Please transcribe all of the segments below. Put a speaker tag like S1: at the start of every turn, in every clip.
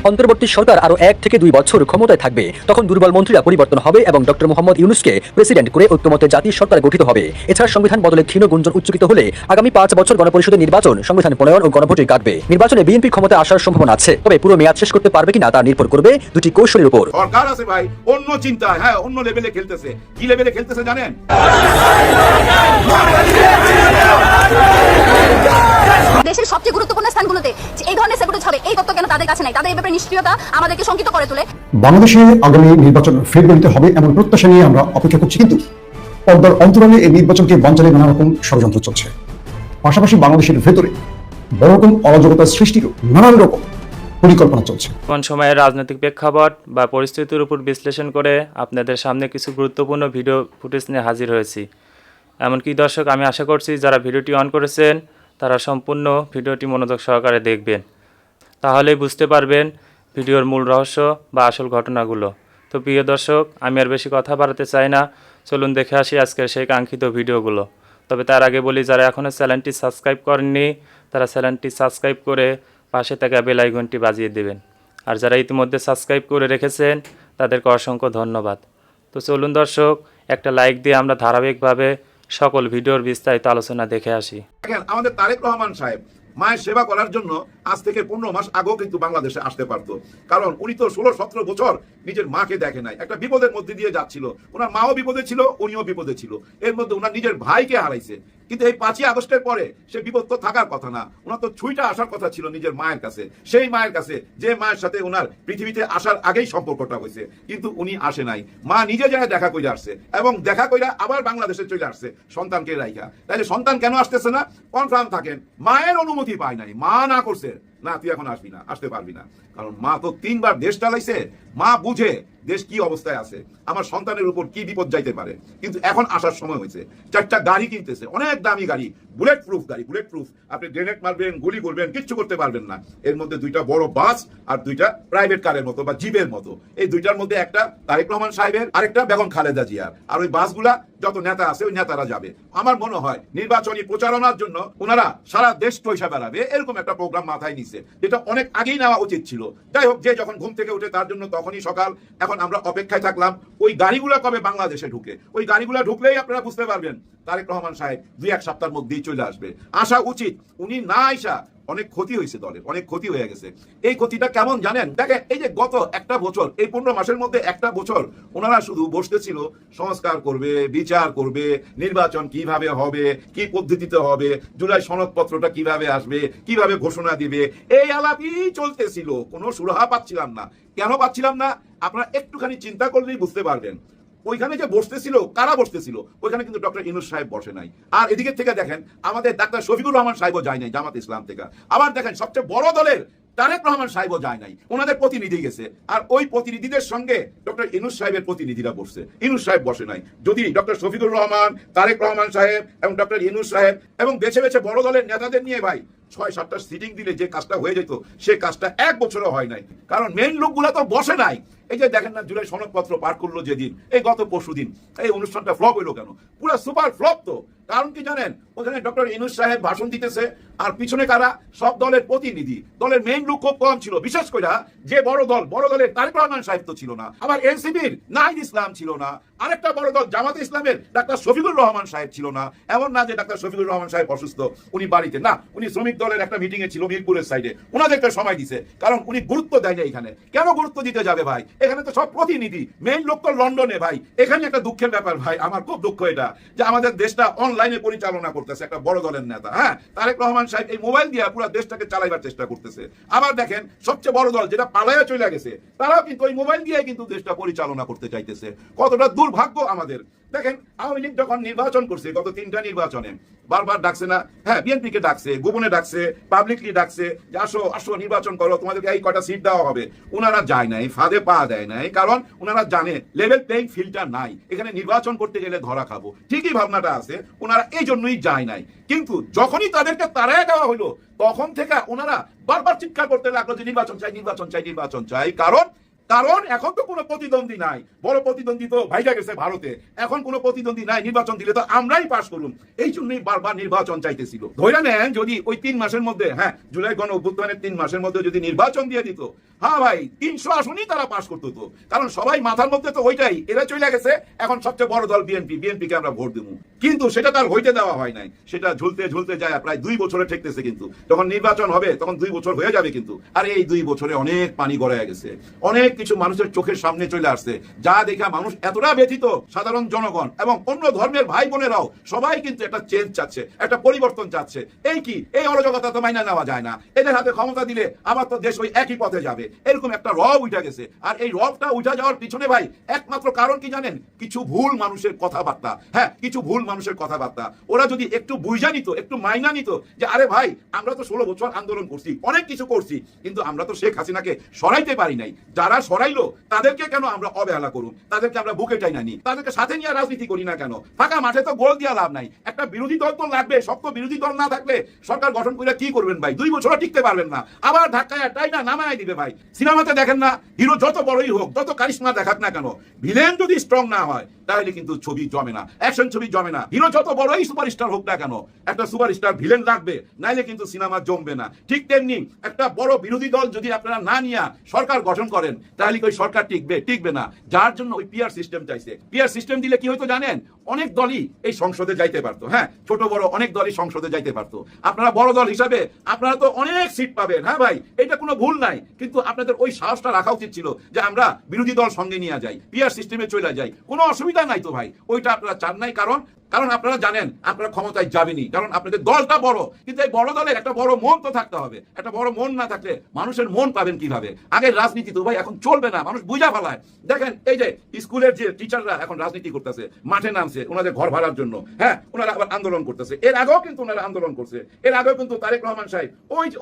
S1: অন্তর্বর্তী সরকার আরো 1 থেকে 2 বছর ক্ষমতায় থাকবে, তখন দুর্বল মন্ত্রীরা পরিবর্তন হবে এবং ডক্টর মোহাম্মদ ইউনূসকে প্রেসিডেন্ট করে ঐক্যমত্যে জাতীয় সরকার গঠিত হবে। এছাড়া সংবিধান বদলে ক্ষীণ গুঞ্জন উচ্চকিত হলে আগামী 5 বছর গণপরিষদের নির্বাচন, সংবিধান প্রণয়ন ও গণভোটে কাটবে। নির্বাচনে বিএনপি ক্ষমতা আসার সম্ভাবনা আছে, তবে পুরো মেয়াদ শেষ করতে পারবে কিনা তা নির্ভর করবে দুটি কৌশলের উপর।
S2: সরকার আছে ভাই অন্য চিন্তা, হ্যাঁ অন্য লেভেলে খেলতেছে। কি লেভেলে খেলতেছে জানেন?
S3: দেশের সবচেয়ে গুরুত্বপূর্ণ স্থানগুলোতে যে এই ধরনের সেক্রেটারি হবে, এই তথ্য কেন তাদের কাছে নাই? তাদের এই ব্যাপারে নিষ্ক্রিয়তা আমাদেরকে শঙ্কিত করে তোলে।
S4: বাংলাদেশে আগামী নির্বাচন ফেব্রুয়ারিতে হবে এমন প্রত্যাশা নিয়ে আমরা অপেক্ষা করছি, কিন্তু পর্দার অন্তরালে এই নির্বাচনকে বানচালে নানা রকম ষড়যন্ত্র চলছে। পাশাপাশি বাংলাদেশের ভেতরে বড় রকম অরাজকতা সৃষ্টিরও নানান রকম পরিকল্পনা চলছে।
S5: কোন সময়ের রাজনৈতিক প্রেক্ষাপট বা পরিস্থিতির উপর বিশ্লেষণ করে আপনাদের সামনে কিছু গুরুত্বপূর্ণ ভিডিও ফুটেজ নিয়ে হাজির হয়েছি। এমনকি দর্শক, আমি আশা করছি যারা ভিডিওটি অন করেছেন তারা সম্পূর্ণ ভিডিওটি মনোযোগ সহকারে দেখবেন, তাহলেই বুঝতে পারবেন ভিডিওর মূল রহস্য বা আসল ঘটনাগুলো। তো প্রিয় দর্শক, আমি আর বেশি কথা বাড়াতে চাই না, চলুন দেখে আসি আজকের সেই কাঙ্ক্ষিত ভিডিওগুলো। তবে তার আগে বলি, যারা এখনও চ্যানেলটি সাবস্ক্রাইব করেননি তারা চ্যানেলটি সাবস্ক্রাইব করে পাশে থাকা বেল আইকনটি বাজিয়ে দেবেন। আর যারা ইতিমধ্যে সাবস্ক্রাইব করে রেখেছেন তাদেরকে অসংখ্য ধন্যবাদ। তো চলুন দর্শক, একটা লাইক দিয়ে আমরা ধারাবাহিকভাবে সকল ভিডিওর বিস্তারিত আলোচনা দেখে আসি।
S2: দেখেন, আমাদের তারেক রহমান সাহেব মায়ের সেবা করার জন্য আজ থেকে 15 মাস আগেও কিন্তু বাংলাদেশে আসতে পারতো, কারণ উনি তো 16-17 বছর নিজের মাকে দেখে নাই। একটা বিপদের মধ্যে দিয়ে যাচ্ছিল, ওনার মাও বিপদে ছিল, উনিও বিপদে ছিল। এর মধ্যে ওনার নিজের ভাইকে হারাইছে। কিন্তু এই 5ই আগস্টের পরে সে বিপদ তো থাকার কথা না, ওনার তো ছুঁইটা আসার কথা ছিল নিজের মায়ের কাছে, সেই মায়ের কাছে যে মায়ের সাথে ওনার পৃথিবীতে আসার আগেই সম্পর্কটা হয়েছে। কিন্তু উনি আসে নাই, মা নিজে যায় দেখা করে আসছে এবং দেখা কইরা আবার বাংলাদেশে চলে আসছে সন্তানকে রাইখা। তাইলে সন্তান কেন আসতেছে না? কনফার্ম থাকেন, মায়ের অনুমতি পায় নাই। মা না করছে, না তুই এখন আসবি না, আসতে পারবি না, কারণ মা তো 3 বার দেশ চালাইছে। মা বুঝে দেশ কি অবস্থায় আছে, আমার সন্তানের উপর কি বিপদ যাইতে পারে। কিন্তু এখন আসার সময় হয়েছে। 4টা গাড়ি কিনতেছে, অনেক দামি গাড়ি, বুলেট প্রুফ গাড়ি, বুলেট প্রুফ। আপনি গ্রেনেড মারবেন, গুলি করবেন, কিচ্ছু করতে পারবেন না। এর মধ্যে 2টা বড় বাস আর 2টা প্রাইভেট কারের মতো বা জিপের মতো। এই 2টার মধ্যে একটা তারেক রহমান সাহেবের, আরেকটা বেগম খালেদা জিয়ার। আর ওই বাসগুলা যত নেতা আছে ওই নেতারা যাবে। আমার মনে হয় নির্বাচনী প্রচারণার জন্য ওনারা সারা দেশ পয়সা বেড়াবে, এরকম একটা প্রোগ্রাম মাথায় নিছে, যেটা অনেক আগেই নেওয়া উচিত ছিল। যাই হোক, যে যখন ঘুম থেকে উঠে তার জন্য তখনই সকাল। এখন আমরা অপেক্ষায় থাকলাম ওই গাড়িগুলা কবে বাংলাদেশে ঢুকে। ওই গাড়িগুলা ঢুকলেই আপনারা বুঝতে পারবেন তারেক রহমান সাহেব 2-1 সপ্তাহের মধ্যেই চলে আসবে। আসা উচিত। উনি না আইসা অনেক ক্ষতি হয়েছে, দলের অনেক ক্ষতি হয়ে গেছে। এই ক্ষতিটা কেমন জানেন? দেখেন, এই যে গত একটা বছর, এই 15 মাসের মধ্যে একটা বছর ওনারা শুধু বসতেছিল, সংস্কার করবে, বিচার করবে, নির্বাচন কিভাবে হবে, কি পদ্ধতিতে হবে, জুলাই সনদপত্রটা কিভাবে আসবে, কিভাবে ঘোষণা দিবে, এই আলাপই চলতেছিল। কোনো সুরাহা পাচ্ছিলাম না। কেন পাচ্ছিলাম না? আপনারা একটুখানি চিন্তা করলেই বুঝতে পারবেন। ওইখানে যে বসতেছিল, কারা বসতেছিল? ওইখানে কিন্তু ডক্টর ইউনূস সাহেব বসে নাই। আর এদিকে থেকে দেখেন, আমাদের ডাক্তার শফিকুর রহমান সাহেবও যায় নাই জামাত ইসলাম থেকে। আবার দেখেন, সবচেয়ে বড় দলের তারেক রহমান সাহেবও যায় নাই, ওনাদের প্রতিনিধি গেছে। আর ওই প্রতিনিধিদের সঙ্গে ডক্টর ইউনূস সাহেবের প্রতিনিধিরা বসছে, ইউনূস সাহেব বসে নাই। যদি ডক্টর শফিকুর রহমান, তারেক রহমান সাহেব এবং ডক্টর ইউনূস সাহেব এবং বেছে বেছে বড় দলের নেতাদের নিয়ে ভাই 6-7টা সিটিং দিলে যে কাজটা হয়ে যেত, সে কাজটা 1 বছরও হয় নাই। কারণ মেইন লোকগুলা তো বসে নাই। এই যে দেখেন না, জুলাই সনদপত্র পার করলো যেদিন, এই গত পরশুদিন, এই অনুষ্ঠানটা ফ্লপ হইলো কেন? পুরো সুপার ফ্লপ তো। কারণ কি জানেন? ওখানে ডক্টর ইউনূস সাহেব ভাষণ দিতেছে, আর পিছনে কারা? সব দলের প্রতিনিধি। দলের মেইন লোক খুব কম ছিল, বিশেষ করে যে বড় দলের তারেক রহমান সাহেব তো ছিল না, আবার এনসিপির নাহিদ ইসলাম ছিল না, আরেকটা বড় দল জামাত ইসলামের ডাক্তার শফিকুর রহমান সাহেব ছিল না। এমন না যে ডাক্তার শফিকুর রহমান সাহেব অসুস্থ, উনি বাড়িতে না, উনি শ্রমিক দলের একটা মিটিং এ ছিল মিরপুরের সাইডে, ওনাদেরকে সময় দিছে। কারণ উনি গুরুত্ব দেয় না এখানে। কেন গুরুত্ব দিতে যাবে ভাই? এখানে তো সব প্রতিনিধি, মেইন লোক তো লন্ডনে ভাই। এখানে একটা দুঃখের ব্যাপার ভাই, আমার খুব দুঃখ এটা, যে আমাদের দেশটা অনলাইনে পরিচালনা করতেছে একটা বড় দলের নেতা। হ্যাঁ, তারেক রহমান সাহেব এই মোবাইল দিয়ে পুরো দেশটাকে চালাইবার চেষ্টা করতেছে। আবার দেখেন, সবচেয়ে বড় দল যেটা পালাইয়া চলে গেছে, তারাও কিন্তু ওই মোবাইল দিয়ে কিন্তু দেশটা পরিচালনা করতে চাইতেছে। কতটা দুর্ভাগ্য আমাদের। দেখেন, আওয়ামী লীগ যখন নির্বাচন করছে, গত 3টা নির্বাচনে বারবার ডাকছে না? হ্যাঁ, বিএনপিকে ডাকছে, গোপনে ডাকছে, পাবলিকলি ডাকছে যে আসো আসো নির্বাচন করো, তোমাদেরকে এই কটা সিট দেওয়া হবে। ওনারা যায় নাই, ফাঁদে পা দেয় নাই, কারণ ওনারা জানে লেভেল প্লেইং ফিল্ডটা নাই, এখানে নির্বাচন করতে গেলে ধরা খাবো। ঠিকই ভাবনাটা আছে, ওনারা এই জন্যই যায় নাই। কিন্তু যখনই তাদেরকে তাড়ায় দেওয়া হলো, তখন থেকে ওনারা বারবার চিৎকার করতে লাগলো যে নির্বাচন চাই, নির্বাচন চাই, নির্বাচন চাই। কারণ কারণ এখন তো কোনো প্রতিদ্বন্দ্বী নাই, বড় প্রতিদ্বন্দ্বী তো ভাইজা গেছে ভারতে, এখন কোনো প্রতিদ্বন্দ্বী নাই, নির্বাচন দিলে তো আমরাই পাশ করুন, এই জন্যই বারবার নির্বাচন চাইতেছিল। ধরে নেন যদি ওই 3 মাসের মধ্যে, হ্যাঁ জুলাই গণ অভ্যুত্থানের 3 মাসের মধ্যে যদি নির্বাচন দিয়ে দিত, হ্যাঁ ভাই 300 আসনই তারা পাশ করতো। তো কারণ সবাই মাথার মধ্যে তো ওইটাই, এরা চলে গেছে, এখন সবচেয়ে বড় দল বিএনপি, বিএনপিকে আমরা ভোট দেবো। কিন্তু সেটা তার হইতে দেওয়া হয় নাই, সেটা ঝুলতে ঝুলতে যায় প্রায় 2 বছরে ঠেকতেছে। কিন্তু যখন নির্বাচন হবে তখন 2 বছর হয়ে যাবে, কিন্তু আর এই 2 বছরে অনেক পানি গড়ায় গেছে, অনেক কিছু মানুষের চোখের সামনে চলে আসছে, যা দেখা মানুষ এতটা ব্যথিত, সাধারণ জনগণ এবং অন্য ধর্মের ভাই বোনেরাও সবাই কিন্তু একটা চেঞ্জ চাচ্ছে, একটা পরিবর্তন চাচ্ছে। এই কি এই অরাজকতা তো মাইনা নেওয়া যায় না, এদের হাতে ক্ষমতা দিলে আমার তো দেশ ওই একই পথে যাবে, এরকম একটা রব উঠে গেছে। আর এই রবটা উঠে যাওয়ার পিছনে ভাই একমাত্র কারণ কি জানেন? কিছু ভুল মানুষের কথাবার্তা। হ্যাঁ, কিছু ভুল মানুষের কথাবার্তা। ওরা যদি একটু বুঝা নিত, একটু মাইনা নিত যে আরে ভাই আমরা তো 16 বছর আন্দোলন করছি, অনেক কিছু করছি, কিন্তু আমরা তো শেখ হাসিনাকে সরাইতে পারি নাই। যারা সরাইলো তাদেরকে কেন আমরা অবহেলা করুন, তাদেরকে আমরা বুকে টাই না নি, তাদেরকে সাথে নিয়ে রাজনীতি করি না কেন? ফাঁকা মাঠে তো গোল দিয়া লাভ নাই, একটা বিরোধী দল তো লাগবে। শক্ত বিরোধী দল না থাকলে সরকার গঠন করে কি করবেন ভাই? 2 বছর টিকতে পারবেন না, আবার ধাক্কায় টাই না নামায় দিবে ভাই। সিনেমাতে দেখেন না, হিরো যত বড়ই হোক, যত কারিশমা দেখাক না কেন, ভিলেন যদি স্ট্রং না হয় তাহলে কিন্তু ছবি জমে না, অ্যাকশন ছবি জমে না। হিরো যত বড়ই সুপারস্টার হোক না কেন, একটা সুপারস্টার ভিলেন লাগবে, নাইলে কিন্তু সিনেমা জমবে না। ঠিক তেমনি একটা বড় বিরোধী দল যদি আপনারা না নিয়ে সরকার গঠন করেন তাহলে ওই সরকার টিকবে না। যার জন্য ওই পিআর সিস্টেম চাইছে। পিআর সিস্টেম দিলে কি হয়তো জানেন? অনেক দলই এই সংসদে যাইতে পারতো। হ্যাঁ, ছোট বড় অনেক দলই সংসদে যাইতে পারতো। আপনারা বড় দল হিসাবে আপনারা তো অনেক সিট পাবেন। হ্যাঁ ভাই, এটা কোনো ভুল নাই, কিন্তু আপনাদের ওই সাহসটা রাখা উচিত ছিল যে আমরা বিরোধী দল সঙ্গে নিয়ে যাই, পিআর সিস্টেমে চলে যাই, কোনো অসুবিধা নাই তো ভাই। ওইটা আপনারা চান নাই, কারণ আপনারা জানেন আপনারা ক্ষমতায় যাবেনি, কারণ আপনাদের দলটা বড়। কিন্তু এই বড় দলের একটা বড় মন তো থাকতে হবে, একটা বড় মন না থাকলে মানুষের মন পাবেন কিভাবে? আগে রাজনীতি তো ভাই এখন চলবে না, মানুষ বুঝা ফেলায়। দেখেন এই যে স্কুলের যে টিচাররা এখন রাজনীতি করতেছে, মাঠে নামছে ওনাদের ঘর ভাড়ার জন্য। হ্যাঁ, ওনারা আবার আন্দোলন করতেছে। এর আগেও কিন্তু ওনারা আন্দোলন করছে, এর আগেও কিন্তু তারেক রহমান সাহেব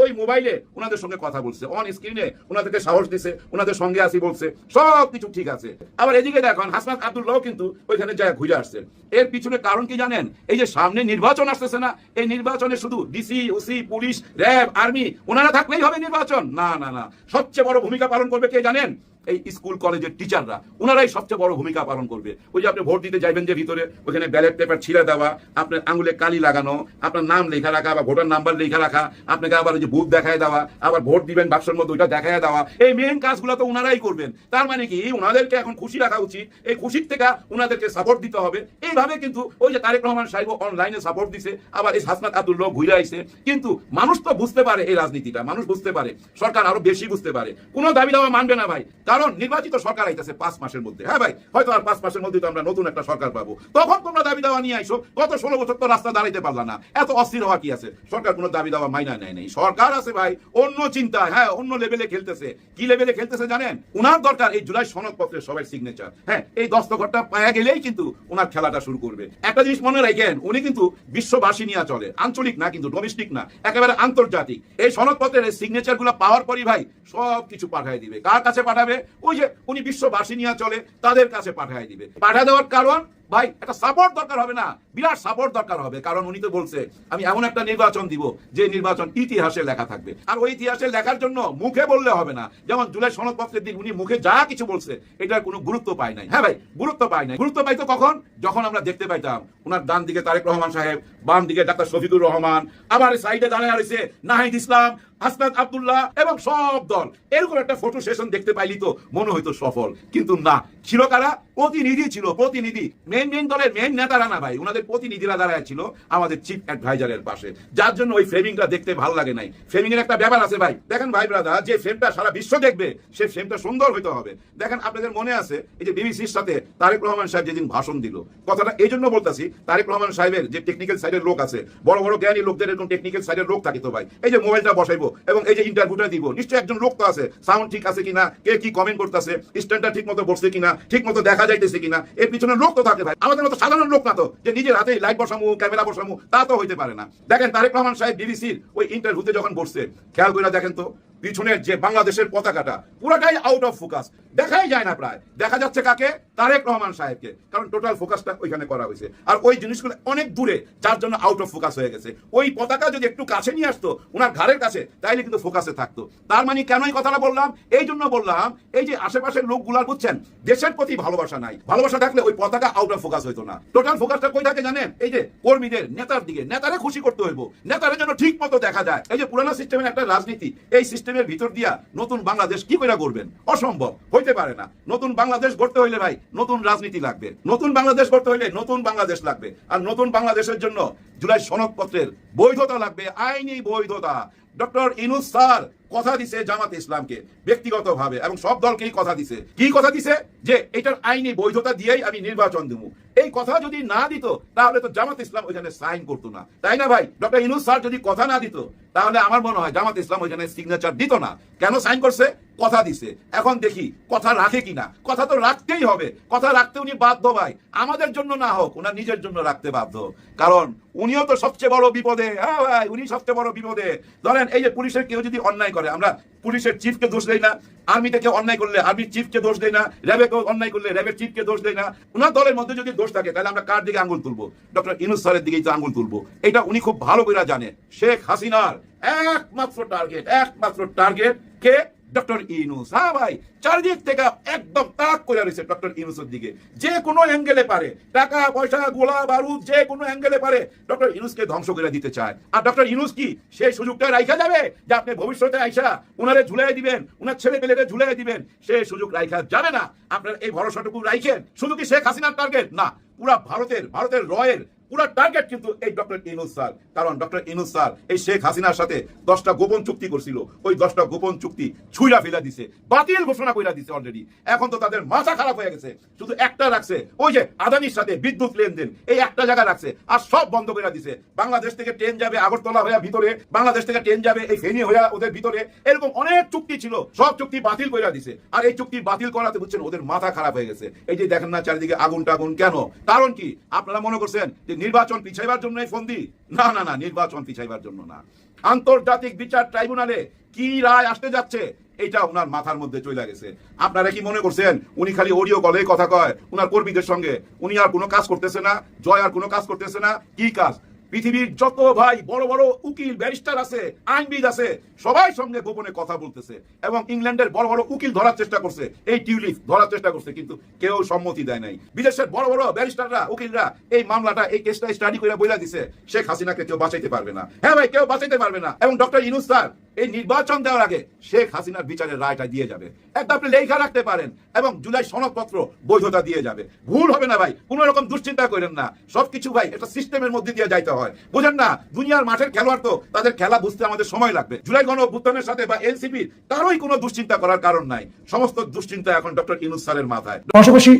S2: ওই মোবাইলে ওনাদের সঙ্গে কথা বলছে, অন স্ক্রিনে ওনাদেরকে সাহস দিছে, ওনাদের সঙ্গে আসি বলছে, সব কিছু ঠিক আছে। আবার এদিকে দেখুন হাসনাত আব্দুল্লাহ কিন্তু ওইখানে যায় ঘুরে আসছে। এর পিছনে কারণ কি জানেন? এই যে সামনে নির্বাচন আসতেছে না, এই নির্বাচনে শুধু DC, OC, police, RAB, army ওনারা থাকলেই হবে নির্বাচন? না না না, সবচেয়ে বড় ভূমিকা পালন করবে কে জানেন? এই স্কুল কলেজের টিচাররা, ওনারাই সবচেয়ে বড় ভূমিকা পালন করবে। ওই যে আপনি ভোট দিতে যাইবেন যে ভিতরে, ওখানে ব্যালট পেপার ছিঁড়ে দেওয়া, আপনার আঙুলে কালি লাগানো, আপনার নাম লেখা রাখা বা ভোটার নাম্বার লেখা রাখা, আপনাকে আবার ওই যে বুথ দেখায় দেওয়া, আবার ভোট দিবেন বাক্সের মধ্যে ওইটা দেখায় দেওয়া, এই মেন কাজগুলো তো ওনারাই করবেন। তার মানে কি ওনাদেরকে এখন খুশি রাখা উচিত, এই খুশির থেকে ওনাদেরকে সাপোর্ট দিতে হবে। এইভাবে কিন্তু ওই যে তারেক রহমান সাহেব অনলাইনে সাপোর্ট দিছে, আবার এই হাসনাত আব্দুল্লাহ ঘুরে আইছে। কিন্তু মানুষ তো বুঝতে পারে এই রাজনীতিটা, মানুষ বুঝতে পারে, সরকার আরো বেশি বুঝতে পারে। কোনো দাবি দাওয়া মানবে না ভাই, কারণ নির্বাচিত সরকার আইতেছে 5 মাসের মধ্যে। হ্যাঁ ভাই, হয়তো আর 5 মাসের মধ্যে তো আমরা নতুন একটা সরকার পাবো, তখন তোমরা দাবি দাওয়া নিয়ে আইসো। গত 16 বছর তো রাস্তা দাঁড়াইতে পারলা না, এত অস্থির হওয়া কি আছে? সরকার কোনো দাবি দাওয়া মাইনা নেয় নাই, সরকার আছে ভাই অন্য চিন্তা। হ্যাঁ, অন্য লেভেলে খেলতেছে। কি লেভেলে খেলতেছে জানেন? উনার দরকার এই জুলাই সনদপত্রের সবাই সিগনেচার। হ্যাঁ, এই দস্তখতটা পাওয়া গেলেই কিন্তু উনার খেলাটা শুরু করবে। একটা জিনিস মনে রাখেন, উনি কিন্তু বিশ্ববাসী নিয়ে চলে, আঞ্চলিক না, কিন্তু ডোমেস্টিক না, একেবারে আন্তর্জাতিক। এই সনদপত্রের এই সিগনেচার গুলো পাওয়ার পরই ভাই সব কিছু পাঠিয়ে দিবে। কার কাছে পাঠাবে? ওই যে উনি বিশ্ববাসী নিয়ে চলে, তাদের কাছে পাঠিয়ে দিবে। পাঠিয়ে দেওয়ার কারণ ভাই একটা সাপোর্ট দরকার হবে না, বিরাট সাপোর্ট দরকার হবে। কারণ উনি তো বলছে আমি এমন একটা নির্বাচন দিব যে নির্বাচন ইতিহাসে লেখা থাকবে। আর ওই ইতিহাসে লেখার জন্য মুখে বললে হবে না। যেমন জুলাই সনদপত্রের দিন উনি মুখে যা কিছু বলছে এটার কোনো গুরুত্ব পায় নাই। হ্যাঁ ভাই, গুরুত্ব পায় নাই। গুরুত্ব পাইতো কখন? যখন আমরা দেখতে পাইতাম ওনার ডান দিকে তারেক রহমান সাহেব, বাম দিকে ডাক্তার শফিকুর রহমান, আবার সাইডে দাঁড়ায় রয়েছে নাহিদ ইসলাম, হাসনাত আব্দুল্লাহ এবং সব দল। এরকম একটা ফটো সেশন দেখতে পাইলি তো মনে হইতো সফল। কিন্তু না, ছিল কারা? প্রতিনিধি ছিল, প্রতিনিধি। মেন দলের মেন নেতারা না ভাই, ওনাদের প্রতিনিধিরা দাঁড়ায় ছিল আমাদের চিফ অ্যাডভাইজারের পাশে। যার জন্য ওই ফ্রেমিংটা দেখতে ভালো লাগে নাই। ফ্রেমিং এর একটা ব্যাপার আছে ভাই। দেখেন ভাই ব্রাদার, যে ফ্রেমটা সারা বিশ্ব দেখবে সে ফ্রেমটা সুন্দর হইতে হবে। দেখেন আপনাদের মনে আছে এই যে বিবিসির সাথে তারেক রহমান সাহেব যেদিন ভাষণ দিল, কথাটা এই জন্য বলতেছি, তারেক রহমান সাহেবের যে টেকনিক্যাল সাইডের লোক আছে, বড় বড় জ্ঞানী লোকদের এরকম টেকনিক্যাল সাইডের লোক থাকে তো ভাই। এই যে মোবাইলটা বসাইবো এবং এই যে ইন্টারভিউটা দিব, নিশ্চয়ই একজন লোক তো আছে, সাউন্ড ঠিক আছে কিনা, কে কি কমেন্ট করতেছে, স্ট্যান্ডটা ঠিক মতো বসছে কিনা, ঠিক মতো দেখা যাইতেছে কিনা, এর পিছনে লোক তো থাকে ভাই। আমাদের মতো সাধারণ লোক না তো যে নিজের হাতে লাইট বসামু, ক্যামেরা বসামু, তা তো হইতে পারে না। দেখেন তারেক রহমান সাহেব বিবিসির ওই ইন্টারভিউতে যখন বসছে, খেয়াল করে দেখেন তো পিছনের যে বাংলাদেশের পতাকাটা পুরাটাই আউট অফ ফোকাস, দেখাই যায় না, প্রায় দেখা যাচ্ছে কাকে, তারেক রহমান সাহেবকে, কারণ টোটাল ফোকাসটা ওইখানে করা হয়েছে। আর ওই জিনিসগুলো অনেক দূরে, যার জন্য আউট অফ ফোকাস হয়ে গেছে। ওই পতাকা যদি একটু কাছে নিয়ে আসতো ওনার ঘাড়ের কাছে, তাইলে কিন্তু ফোকাসে থাকতো। তার মানে কেন এই কথাটা বললাম? এই জন্য বললাম, এই যে আশেপাশের লোকগুলার বুঝছেন দেশের প্রতি ভালোবাসা নাই। ভালোবাসা থাকলে ওই পতাকা আউট অফ ফোকাস হইতো না। টোটাল ফোকাসটা কই থাকে জানেন? এই যে কর্মীদের, নেতার দিকে। নেতারে খুশি করতে হইব, নেতারের জন্য ঠিক মতো দেখা যায়। এই যে পুরানো সিস্টেমের একটা রাজনীতি, এই সিস্টেমের ভিতর দিয়া নতুন বাংলাদেশ কি করে করবেন? অসম্ভব, হইতে পারে না। নতুন বাংলাদেশ গড়তে হইলে ভাই নতুন রাজনীতি লাগবে, নতুন বাংলাদেশ গড়তে হইলে নতুন বাংলাদেশ লাগবে। আর নতুন বাংলাদেশের জন্য জুলাই সনদপত্রের বৈধতা লাগবে, আইনি বৈধতা। ডক্টর ইউনূস স্যার কথা দিছে জামাত ইসলামকে ব্যক্তিগতভাবে এবং সব দলকেই কথা দিছে। কি কথা দিছে? যে এটার আইনি বৈধতা দিয়েই আমি নির্বাচন দেবো। এই কথা যদি না দিত তাহলে তো জামাত ইসলাম ওইখানে সাইন করতো না, তাই না ভাই? ডক্টর ইউনূস স্যার যদি কথা না দিত তাহলে আমার মনে হয় জামাত ইসলাম ওইখানে সিগনেচার দিত না। কেন সাইন করছে? কথা দিছে। এখন দেখি কথা রাখে কিনা। কথা তো রাখতেই হবে, কথা রাখতে উনি বাধ্য ভাই। আমাদের জন্য না হোক, ওনার নিজের জন্য রাখতে বাধ্য, কারণ উনিও তো সবচেয়ে বড় বিপদে। হ্যাঁ ভাই, উনি সবচেয়ে বড় বিপদে। ধরেন এই যে পুলিশের কেউ যদি অন্যায় করে, আমরা পুলিশের চিফকে দোষ দেই না, আর্মিতে কেউ অন্যায় করলে আর্মির চিফকে দোষ দেয় না, র্যাবে কেউ অন্যায় করলে র্যাবের চিফকে দোষ দেয় না। ওনার দলের মধ্যে যদি দোষ থাকে তাহলে আমরা কার দিকে আঙ্গুল তুলবো? ডক্টর ইউনূস স্যারের দিকেই তো আঙ্গুল তুলবো। এটা উনি খুব ভালো করে জানে। শেখ হাসিনার একমাত্র টার্গেট কে? ডক্টর ইউনূস। হ্যাঁ ভাই, চারদিক থেকে একদম তাক করে রয়েছে ডক্টর ইউনূসের দিকে। যে কোনো অ্যাঙ্গেলে পারে, টাকা পয়সা গোলা বারুদ যে কোনো অ্যাঙ্গেলে পারে ডক্টর ইউনূসকে ধ্বংস করে দিতে চায়। আর ডক্টর ইউনূস কি সেই সুযোগটা রাইখা যাবে যে আপনি ভবিষ্যতে আইসা উনারে ঝুলাই দিবেন, উনার ছেলে পেলেরে ঝুলাই দিবেন? সেই সুযোগ রাইখা যাবে না। আপনার এই ভরসাটুকু রাইখেন। শুধু কি শেখ হাসিনার টার্গেট না, পুরা ভারতের রয়ের পুরা টার্গেট কিন্তু এই ডক্টর ইউনূস স্যার। কারণ ডক্টর ইউনূস স্যার এই শেখ হাসিনার সাথে 10টা গোপন চুক্তি করছিল, ওই 10টা গোপন চুক্তি ছুঁড়া ফেলা দিছে, বাতিল ঘোষণা কইরা দিছে অলরেডি। এখন তো তাদের মাথা খারাপ হয়ে গেছে। শুধু একটা রাখছে, ওই যে আদানির সাথে বিদ্যুৎ লেনদেন, এই একটা জায়গা রাখছে, আর সব বন্ধ করে দিছে। বাংলাদেশ থেকে ট্রেন যাবে আগরতলা হয়ে ভিতরে, বাংলাদেশ থেকে ট্রেন যাবে এই ফেনী হয়ে ওদের ভিতরে, এরকম অনেক চুক্তি ছিল, সব চুক্তি বাতিল কইরা দিছে। আর এই চুক্তি বাতিল করাতে বুঝছেন ওদের মাথা খারাপ হয়ে গেছে। এই যে দেখেন না চারিদিকে আগুন টাগুন, কেন? কারণ কি? আপনারা মনে করছেন যে নির্বাচন পিছাইবার জন্য এই ফন্দি? না না না, নির্বাচন পিছাইবার জন্য না। আন্তর্জাতিক বিচার ট্রাইব্যুনালে কি রায় আসতে যাচ্ছে এটা উনার মাথার মধ্যে চলে গেছে। আপনারা কি মনে করছেন উনি খালি অডিও কলে কথা কয় উনার কর্মীদের সঙ্গে? উনি আর কোনো কাজ করতেছে না, জয় আর কোনো কাজ করতেছে না। কি কাজ? পৃথিবীর যত ভাই বড় বড় উকিল ব্যারিস্টার আছে, আইনবিদ আছে, সবাই সঙ্গে গোপনে কথা বলতেছে। এবং ইংল্যান্ডের বড় বড় উকিল ধরার চেষ্টা করছে, এই টিউলিপ ধরার চেষ্টা করছে, কিন্তু কেউ সম্মতি দেয় নাই। বিদেশের বড় বড় ব্যারিস্টাররা, উকিলরা এই মামলাটা, এই কেসটা স্টাডি করে বইলা দিছে শেখ হাসিনাকে কেউ বাঁচাইতে পারবে না। হ্যাঁ ভাই, কেউ বাঁচাইতে পারবে না। এবং ডক্টর ইউনূস স্যার এই নির্বাচন দেওয়ার আগে শেখ হাসিনার বিচারের রায়টা দিয়ে যাবে। একটা আপনি লেখা রাখতে পারেন এবং জুলাই সনদপত্র বৈধতা দিয়ে যাবে। ভুল হবে না ভাই, কোন রকম দুশ্চিন্তা করেন না। সবকিছু ভাই একটা সিস্টেমের মধ্যে দিয়ে যাইতে হয়, বুঝেন না? দুনিয়ার মাঠের খেলোয়াড় তো, তাদের খেলা বুঝতে আমাদের সময় লাগবে। জুলাই গণ অভ্যুত্থানের সাথে বা এনসিপির কারোই কোনো দুশ্চিন্তা করার কারণ নাই। সমস্ত দুশ্চিন্তা এখন ডক্টর ইউনূস স্যারের মাথায়।
S4: পাশাপাশি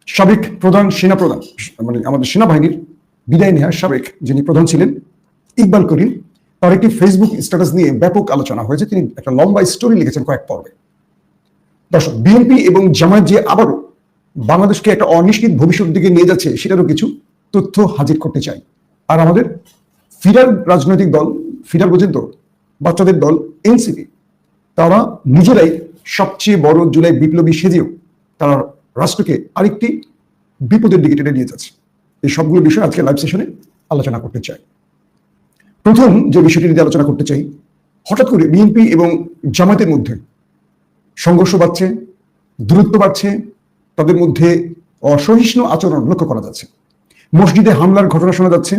S4: সাবেক সেনাপ্রধান, মানে আমাদের সেনাবাহিনীর বিদায় নেওয়া সাবেক যিনি প্রধান ছিলেন ইকবাল করিম, তার একটি ফেসবুক স্ট্যাটাস নিয়ে ব্যাপক আলোচনা হয়েছে। তিনি একটা লম্বা স্টোরি লিখেছেন কয়েক পর্বে। দর্শক, বিএনপি এবং জামায়াত যে আবারও বাংলাদেশকে একটা অনিশ্চিত ভবিষ্যৎ দিকে নিয়ে যাচ্ছে সেটারও কিছু তথ্য হাজির করতে চাই। আর আমাদের ফিরার রাজনৈতিক দল, ফিরার বোঝেন তো, বাচ্চাদের দল এনসিপি, তারা নিজেরাই সবচেয়ে বড় জুলাই বিপ্লবী সেজেও তারা রাষ্ট্রকে আরেকটি বিপদের দিকে টেনে নিয়ে যাচ্ছে। এই সবগুলো বিষয় আজকে লাইভ সেশনে আলোচনা করতে চাই। প্রথম যে বিষয়টি নিয়ে আলোচনা করতে চাই, হঠাৎ করে বিএনপি এবং জামায়াতের মধ্যে সংঘর্ষ বাড়ছে, দূরত্ব বাড়ছে, তাদের মধ্যে অসহিষ্ণু আচরণ লক্ষ্য করা যাচ্ছে। মসজিদে হামলার ঘটনা শোনা যাচ্ছে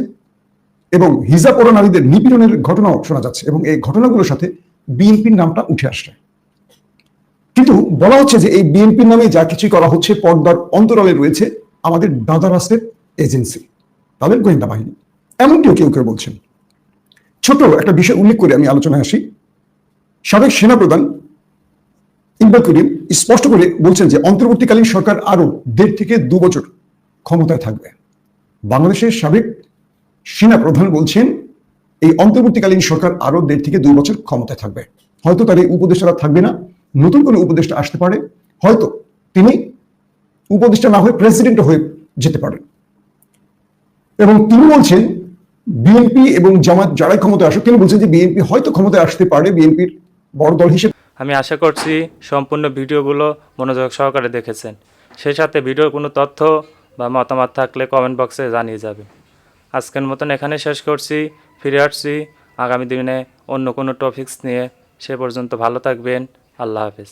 S4: এবং হিজাব পরা নারীদের নিপীড়নের ঘটনাও শোনা যাচ্ছে, এবং এই ঘটনাগুলোর সাথে বিএনপির নামটা উঠে আসছে। কিন্তু বলা হচ্ছে যে এই বিএনপির নামে যা কিছুই করা হচ্ছে পর্দার অন্তরালে রয়েছে আমাদের দাদা রাষ্ট্রের এজেন্সি, তাদের গোয়েন্দা বাহিনী, এমনটিও কেউ কেউ বলছেন। ছোট একটা বিষয় উল্লেখ করে আমি আলোচনায় আসি। সাবেক সেনাপ্রধান ইকবাল করিম স্পষ্ট করে বলছেন যে অন্তর্বর্তীকালীন সরকার আরো 1.5 থেকে 2 বছর ক্ষমতায় থাকবে। বাংলাদেশের সাবেক সেনাপ্রধান বলছেন এই অন্তর্বর্তীকালীন সরকার আরো 1.5 থেকে 2 বছর ক্ষমতায় থাকবে। হয়তো তার এই উপদেষ্টারা থাকবে না, নতুন কোনো উপদেষ্টা আসতে পারে, হয়তো তিনি উপদেষ্টা না হয়ে প্রেসিডেন্ট হয়ে যেতে পারেন। এবং তিনি বলছেন বিএনপি এবং জামাত যারাই ক্ষমতায় আসুক, তিনি বলছেন যে বিএনপি হয়তো ক্ষমতায় আসতে পারে, বিএনপির বড় দল হিসেবে
S5: আমি আশা করছি সম্পূর্ণ ভিডিওগুলো মনোযোগ সহকারে দেখেছেন। সেই সাথে ভিডিওর কোনো তথ্য বা মতামত থাকলে কমেন্ট বক্সে জানিয়ে যাবেন। আজকের মতন এখানে শেষ করছি, ফিরে আসছি আগামী দিনে অন্য কোনো টপিকস নিয়ে। সে পর্যন্ত ভালো থাকবেন। আল্লাহ হাফেজ।